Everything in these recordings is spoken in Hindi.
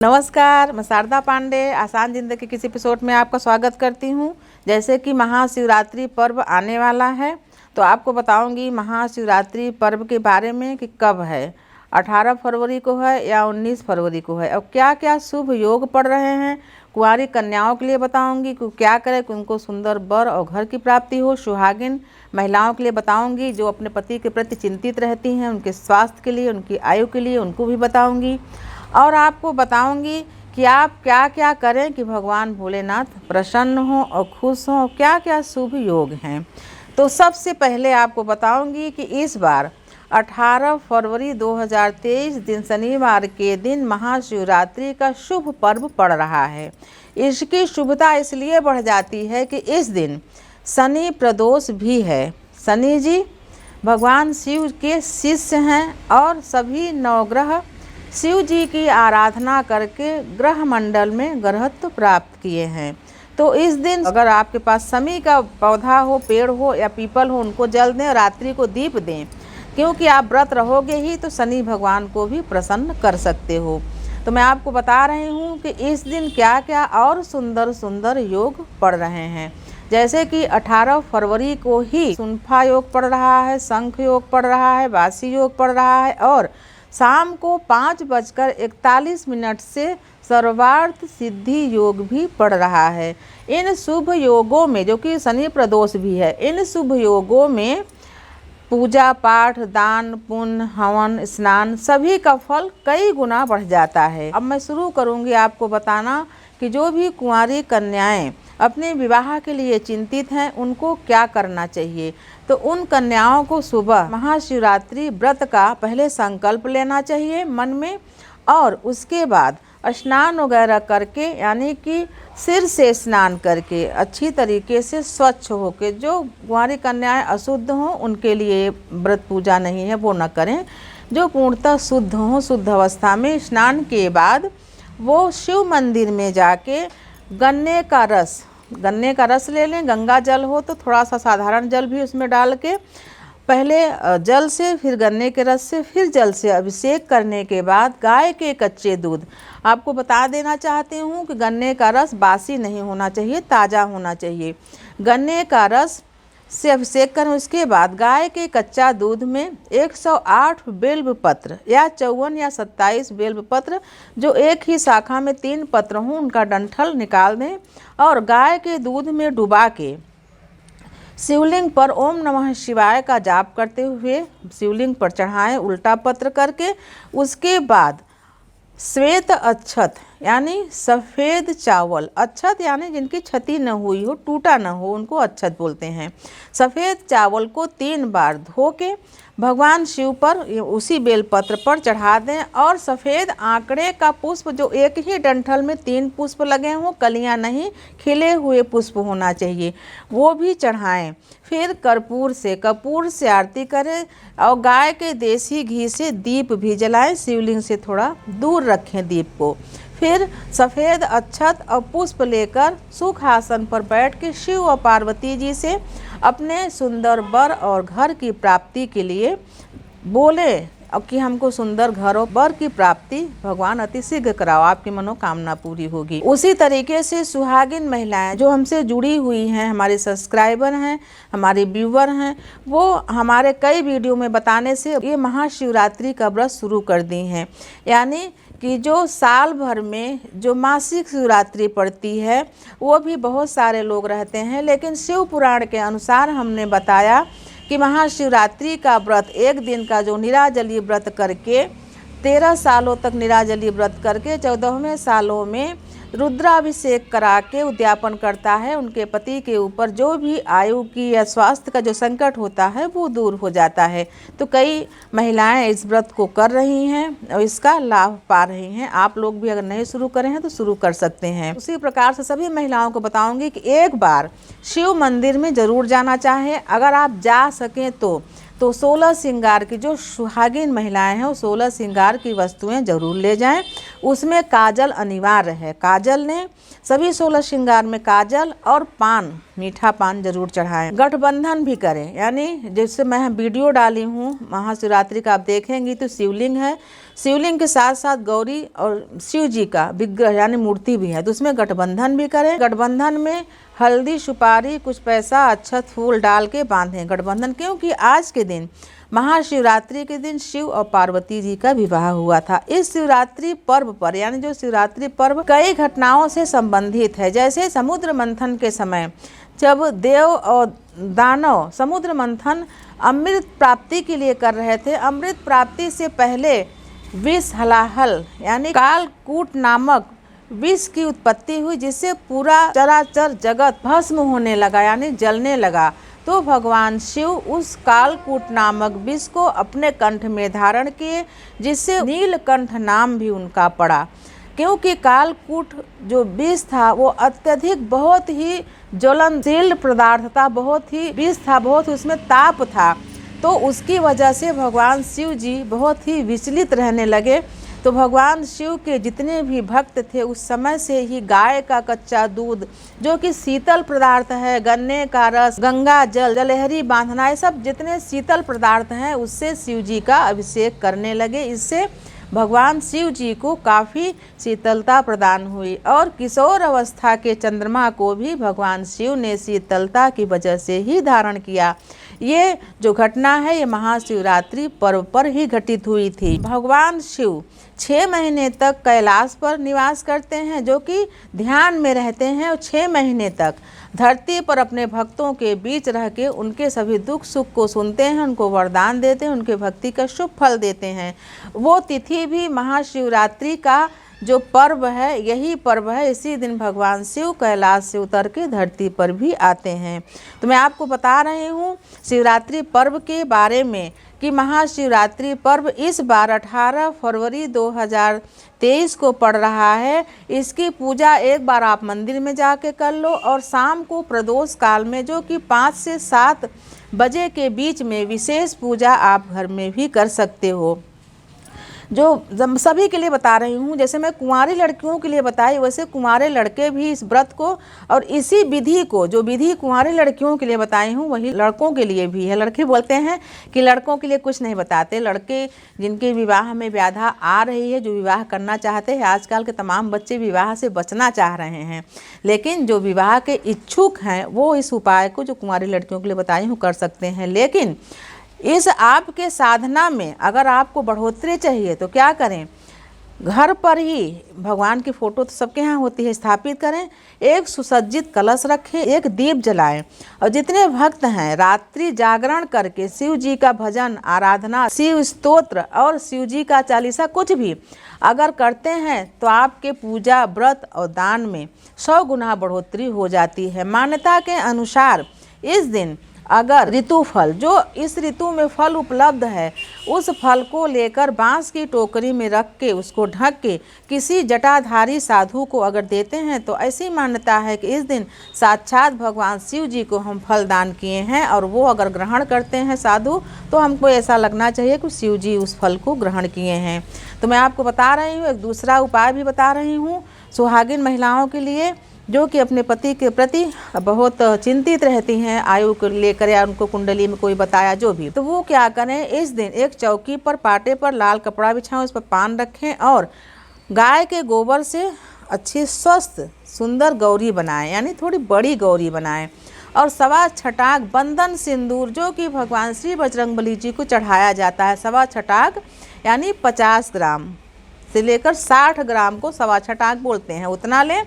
नमस्कार, मैं शारदा पांडे आसान ज़िंदगी के किसी एपिसोड में आपका स्वागत करती हूँ। जैसे कि महाशिवरात्रि पर्व आने वाला है तो आपको बताऊंगी महाशिवरात्रि पर्व के बारे में कि कब है, 18 फरवरी को है या 19 फरवरी को है और क्या क्या शुभ योग पड़ रहे हैं। कुंवारी कन्याओं के लिए बताऊंगी कि क्या करें कि उनको सुंदर वर और घर की प्राप्ति हो। सुहागिन महिलाओं के लिए बताऊंगी जो अपने पति के प्रति चिंतित रहती हैं, उनके स्वास्थ्य के लिए, उनकी आयु के लिए, उनको भी बताऊंगी। और आपको बताऊंगी कि आप क्या क्या करें कि भगवान भोलेनाथ प्रसन्न हों और खुश हों, क्या क्या शुभ योग हैं। तो सबसे पहले आपको बताऊंगी कि इस बार 18 फरवरी 2023 दिन शनिवार के दिन महाशिवरात्रि का शुभ पर्व पड़ रहा है। इसकी शुभता इसलिए बढ़ जाती है कि इस दिन शनि प्रदोष भी है। शनि जी भगवान शिव के शिष्य हैं और सभी नवग्रह शिव जी की आराधना करके ग्रह मंडल में ग्रहत्व प्राप्त किए हैं। तो इस दिन अगर आपके पास शमी का पौधा हो, पेड़ हो या पीपल हो, उनको जल दें, रात्रि को दीप दें, क्योंकि आप व्रत रहोगे ही तो शनि भगवान को भी प्रसन्न कर सकते हो। तो मैं आपको बता रही हूँ कि इस दिन क्या क्या और सुंदर सुंदर योग पड़ रहे हैं। जैसे कि 18 फरवरी को ही सुनफा योग पड़ रहा है, शंख योग पड़ रहा है, वासी योग पड़ रहा है और शाम को 5:41 से सर्वार्थ सिद्धि योग भी पड़ रहा है। इन शुभ योगों में, जो कि शनि प्रदोष भी है, इन शुभ योगों में पूजा पाठ, दान पुण्य, हवन, स्नान सभी का फल कई गुना बढ़ जाता है। अब मैं शुरू करूंगी आपको बताना कि जो भी कुंवारी कन्याएं अपने विवाह के लिए चिंतित हैं उनको क्या करना चाहिए। तो उन कन्याओं को सुबह महाशिवरात्रि व्रत का पहले संकल्प लेना चाहिए मन में और उसके बाद स्नान वगैरह करके, यानी कि सिर से स्नान करके अच्छी तरीके से स्वच्छ होकर, जो कुंवारी कन्याएं अशुद्ध हों उनके लिए व्रत पूजा नहीं है, वो न करें। जो पूर्णतः शुद्ध हों, शुद्ध अवस्था में स्नान के बाद वो शिव मंदिर में जाके गन्ने का रस ले लें। गंगा जल हो तो थोड़ा सा साधारण जल भी उसमें डाल के पहले जल से, फिर गन्ने के रस से, फिर जल से अभिषेक करने के बाद गाय के कच्चे दूध, आपको बता देना चाहती हूँ कि गन्ने का रस बासी नहीं होना चाहिए, ताज़ा होना चाहिए। गन्ने का रस से अभिषेक करें। उसके बाद गाय के कच्चा दूध में 108 बेल्व पत्र या 54 या 27 बेल्व पत्र, जो एक ही शाखा में 3 पत्र हों, उनका डंठल निकाल दें और गाय के दूध में डुबा के शिवलिंग पर ओम नमः शिवाय का जाप करते हुए शिवलिंग पर चढ़ाएं उल्टा पत्र करके। उसके बाद श्वेत अक्षत यानी सफ़ेद चावल, अक्षत यानी जिनकी क्षति न हुई हो, टूटा न हो, उनको अक्षत बोलते हैं। सफ़ेद चावल को 3 बार धो के भगवान शिव पर उसी बेलपत्र पर चढ़ा दें और सफ़ेद आंकड़े का पुष्प, जो एक ही डंठल में 3 पुष्प लगे हों, कलियां नहीं, खिले हुए पुष्प होना चाहिए, वो भी चढ़ाएं। फिर कपूर से आरती करें और गाय के देसी घी से दीप भी जलाएं। शिवलिंग से थोड़ा दूर रखें दीप को। फिर सफ़ेद अक्षत और पुष्प लेकर सुख आसन पर बैठ के शिव और पार्वती जी से अपने सुंदर वर और घर की प्राप्ति के लिए बोले और कि हमको सुंदर घर और वर की प्राप्ति भगवान अति शीघ्र कराओ, आपकी मनोकामना पूरी होगी। उसी तरीके से सुहागिन महिलाएं जो हमसे जुड़ी हुई हैं, हमारे सब्सक्राइबर हैं, हमारे व्यूवर हैं, वो हमारे कई वीडियो में बताने से ये महाशिवरात्रि का व्रत शुरू कर दी हैं। यानी कि जो साल भर में जो मासिक शिवरात्रि पड़ती है वो भी बहुत सारे लोग रहते हैं, लेकिन शिव पुराण के अनुसार हमने बताया कि महाशिवरात्रि का व्रत एक दिन का जो निराजली व्रत करके 13 सालों तक निराजली व्रत करके 14वें सालों में रुद्राभिषेक करा के उद्यापन करता है, उनके पति के ऊपर जो भी आयु की या स्वास्थ्य का जो संकट होता है वो दूर हो जाता है। तो कई महिलाएं इस व्रत को कर रही हैं और इसका लाभ पा रही हैं। आप लोग भी अगर नहीं शुरू करें हैं तो शुरू कर सकते हैं। उसी प्रकार से सभी महिलाओं को बताऊंगी कि एक बार शिव मंदिर में ज़रूर जाना चाहें, अगर आप जा सकें तो 16 श्रृंगार की, जो सुहागिन महिलाएं हैं वो 16 श्रृंगार की वस्तुएं जरूर ले जाएं। उसमें काजल अनिवार्य है, काजल लें। सभी 16 श्रृंगार में काजल और पान, मीठा पान जरूर चढ़ाएं। गठबंधन भी करें, यानी जैसे मैं वीडियो डाली हूँ महाशिवरात्रि का, आप देखेंगी तो शिवलिंग है, शिवलिंग के साथ साथ गौरी और शिव जी का विग्रह यानी मूर्ति भी है, तो उसमें गठबंधन भी करें। गठबंधन में हल्दी, सुपारी, कुछ पैसा, अक्षत, फूल डाल के बांधें गठबंधन, क्योंकि आज के दिन महाशिवरात्रि के दिन शिव और पार्वती जी का विवाह हुआ था। इस शिवरात्रि पर्व पर यानी जो शिवरात्रि पर्व कई घटनाओं से संबंधित है। जैसे समुद्र मंथन के समय जब देव और दानव समुद्र मंथन अमृत प्राप्ति के लिए कर रहे थे, अमृत प्राप्ति से पहले विष हलाहल यानी कालकूट नामक विष की उत्पत्ति हुई, जिससे पूरा चराचर जगत भस्म होने लगा यानी जलने लगा। तो भगवान शिव उस कालकूट नामक विष को अपने कंठ में धारण किए, जिससे नीलकंठ नाम भी उनका पड़ा। क्योंकि कालकूट जो विष था वो अत्यधिक बहुत ही ज्वलनशील पदार्थ था, बहुत ही विष था, बहुत उसमें ताप था, तो उसकी वजह से भगवान शिव जी बहुत ही विचलित रहने लगे। तो भगवान शिव के जितने भी भक्त थे उस समय से ही गाय का कच्चा दूध जो कि शीतल पदार्थ है, गन्ने का रस, गंगा जल, जलहरी बांधना, ये सब जितने शीतल पदार्थ हैं उससे शिव जी का अभिषेक करने लगे। इससे भगवान शिव जी को काफ़ी शीतलता प्रदान हुई और किशोर अवस्था के चंद्रमा को भी भगवान शिव ने शीतलता की वजह से ही धारण किया। ये जो घटना है ये महाशिवरात्रि पर्व पर ही घटित हुई थी। भगवान शिव 6 महीने तक कैलाश पर निवास करते हैं, जो कि ध्यान में रहते हैं, और 6 महीने तक धरती पर अपने भक्तों के बीच रह के उनके सभी दुख सुख को सुनते हैं, उनको वरदान देते हैं, उनके भक्ति का शुभ फल देते हैं। वो तिथि भी महाशिवरात्रि का जो पर्व है यही पर्व है। इसी दिन भगवान शिव कैलाश से उतर के धरती पर भी आते हैं। तो मैं आपको बता रही हूँ शिवरात्रि पर्व के बारे में कि महाशिवरात्रि पर्व इस बार 18 फरवरी 2023 को पड़ रहा है। इसकी पूजा एक बार आप मंदिर में जाके कर लो और शाम को प्रदोष काल में जो कि 5 से 7 बजे के बीच में विशेष पूजा आप घर में भी कर सकते हो। जो सभी के लिए बता रही हूँ, जैसे मैं कुंवारी लड़कियों के लिए बताई वैसे कुंवारे लड़के भी इस व्रत को और इसी विधि को, जो विधि कुंवारी लड़कियों के लिए बताई हूँ वही लड़कों के लिए भी है। लड़के बोलते हैं कि लड़कों के लिए कुछ नहीं बताते। लड़के जिनके विवाह में बाधा आ रही है, जो विवाह करना चाहते हैं, आजकल के तमाम बच्चे विवाह से बचना चाह रहे हैं, लेकिन जो विवाह के इच्छुक हैं वो इस उपाय को जो कुंवारी लड़कियों के लिए बताई हूँ कर सकते हैं। लेकिन इस आपके साधना में अगर आपको बढ़ोतरी चाहिए तो क्या करें, घर पर ही भगवान की फ़ोटो तो सबके यहाँ होती है, स्थापित करें, एक सुसज्जित कलश रखें, एक दीप जलाएं और जितने भक्त हैं रात्रि जागरण करके शिव जी का भजन, आराधना, शिव स्तोत्र और शिव जी का चालीसा कुछ भी अगर करते हैं तो आपके पूजा, व्रत और दान में 100 गुना बढ़ोतरी हो जाती है। मान्यता के अनुसार इस दिन अगर ऋतु फल, जो इस ऋतु में फल उपलब्ध है, उस फल को लेकर बांस की टोकरी में रख के उसको ढक के किसी जटाधारी साधु को अगर देते हैं तो ऐसी मान्यता है कि इस दिन साक्षात भगवान शिव जी को हम फल दान किए हैं और वो अगर ग्रहण करते हैं साधु तो हमको ऐसा लगना चाहिए कि शिव जी उस फल को ग्रहण किए हैं। तो मैं आपको बता रही हूँ, एक दूसरा उपाय भी बता रही हूँ सुहागिन महिलाओं के लिए जो कि अपने पति के प्रति बहुत चिंतित रहती हैं, आयु को लेकर या उनको कुंडली में कोई बताया जो भी, तो वो क्या करें, इस दिन एक चौकी पर पाटे पर लाल कपड़ा बिछाएं, उस पर पान रखें और गाय के गोबर से अच्छी स्वस्थ सुंदर गौरी बनाएं, यानी थोड़ी बड़ी गौरी बनाएं और 1.25 छटाक बंधन सिंदूर जो कि भगवान श्री बजरंगबली जी को चढ़ाया जाता है, 1.25 छटाक यानी 50 ग्राम से लेकर 60 ग्राम को 1.25 छटाक बोलते हैं, उतना लें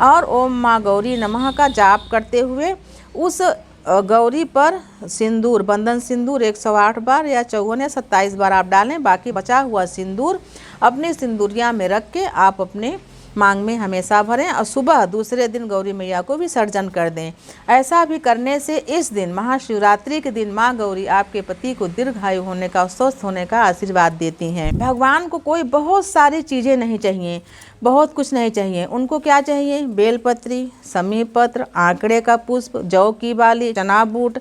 और ओम माँ गौरी नमः का जाप करते हुए उस गौरी पर सिंदूर, बंधन सिंदूर 108 बार या 54 या 27 बार आप डालें। बाकी बचा हुआ सिंदूर अपनी सिंदूरिया में रख के आप अपने मांग में हमेशा भरें और सुबह दूसरे दिन गौरी मैया को विसर्जन कर दें। ऐसा भी करने से इस दिन महाशिवरात्रि के दिन माँ गौरी आपके पति को दीर्घायु होने का, स्वस्थ होने का आशीर्वाद देती हैं। भगवान को कोई बहुत सारी चीज़ें नहीं चाहिए, बहुत कुछ नहीं चाहिए। उनको क्या चाहिए, बेलपत्री, समी पत्र, आंकड़े का पुष्प, जौ की बाली, चना बूट,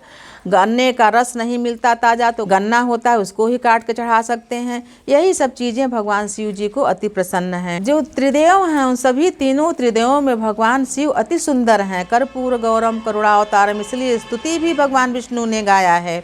गन्ने का रस नहीं मिलता ताज़ा तो गन्ना होता है उसको ही काट के चढ़ा सकते हैं। यही सब चीज़ें भगवान शिव जी को अति प्रसन्न हैं। जो त्रिदेव हैं उन सभी तीनों त्रिदेवों में भगवान शिव अति सुंदर हैं। कर्पूर गौरम करुणावतारम, इसलिए स्तुति भी भगवान विष्णु ने गाया है।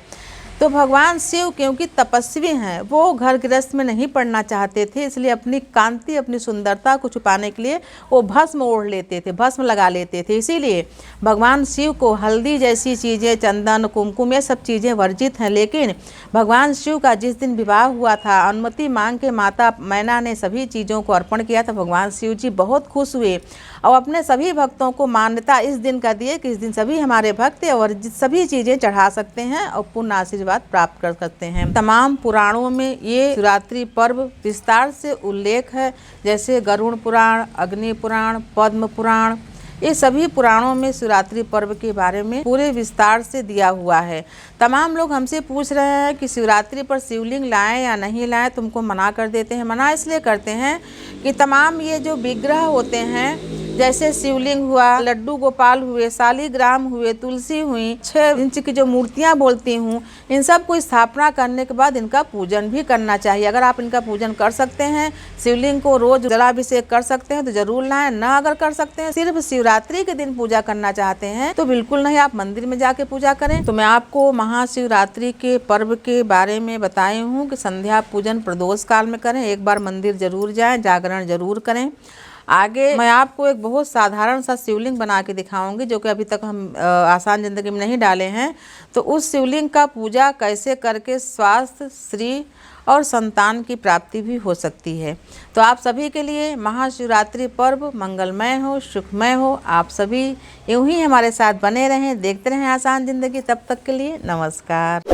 तो भगवान शिव क्योंकि तपस्वी हैं, वो घर गृहस्थ में नहीं पड़ना चाहते थे, इसलिए अपनी कांति, अपनी सुंदरता को छुपाने के लिए वो भस्म ओढ़ लेते थे, भस्म लगा लेते थे। इसीलिए भगवान शिव को हल्दी जैसी चीज़ें, चंदन, कुमकुम, ये सब चीज़ें वर्जित हैं। लेकिन भगवान शिव का जिस दिन विवाह हुआ था, अनुमति मांग के माता मैना ने सभी चीज़ों को अर्पण किया था। भगवान शिव जी बहुत खुश हुए और अपने सभी भक्तों को मान्यता इस दिन का दिए कि इस दिन सभी हमारे भक्त और सभी चीज़ें चढ़ा सकते हैं और पूर्ण आशीर्वाद प्राप्त कर सकते हैं। तमाम पुराणों में ये शिवरात्रि पर्व विस्तार से उल्लेख है, जैसे गरुड़ पुराण, अग्नि पुराण, पद्म पुराण, ये सभी पुराणों में शिवरात्रि पर्व के बारे में पूरे विस्तार से दिया हुआ है। तमाम लोग हमसे पूछ रहे हैं कि शिवरात्रि पर शिवलिंग लाएं या नहीं लाएं, तुमको मना कर देते हैं। मना इसलिए करते हैं कि तमाम ये जो विग्रह होते हैं, जैसे शिवलिंग हुआ, लड्डू गोपाल हुए, शालिग्राम हुए, तुलसी हुई, 6 इंच की जो मूर्तियां बोलती हूँ, इन सब को स्थापना करने के बाद इनका पूजन भी करना चाहिए। अगर आप इनका पूजन कर सकते हैं, शिवलिंग को रोज जलाभिषेक कर सकते हैं तो जरूर लाएं। ना अगर कर सकते हैं, सिर्फ शिवरात्रि के दिन पूजा करना चाहते हैं तो बिल्कुल नहीं, आप मंदिर में जाके पूजा करें। तो मैं आपको महाशिवरात्रि के पर्व के बारे में बताई हूँ कि संध्या पूजन प्रदोष काल में करें, एक बार मंदिर जरूर जाएं, जागरण जरूर करें। आगे मैं आपको एक बहुत साधारण सा शिवलिंग बना के दिखाऊंगी, जो कि अभी तक हम आसान ज़िंदगी में नहीं डाले हैं। तो उस शिवलिंग का पूजा कैसे करके स्वास्थ्य, श्री और संतान की प्राप्ति भी हो सकती है। तो आप सभी के लिए महाशिवरात्रि पर्व मंगलमय हो, सुखमय हो। आप सभी यूं ही हमारे साथ बने रहें, देखते रहें आसान ज़िंदगी। तब तक के लिए नमस्कार।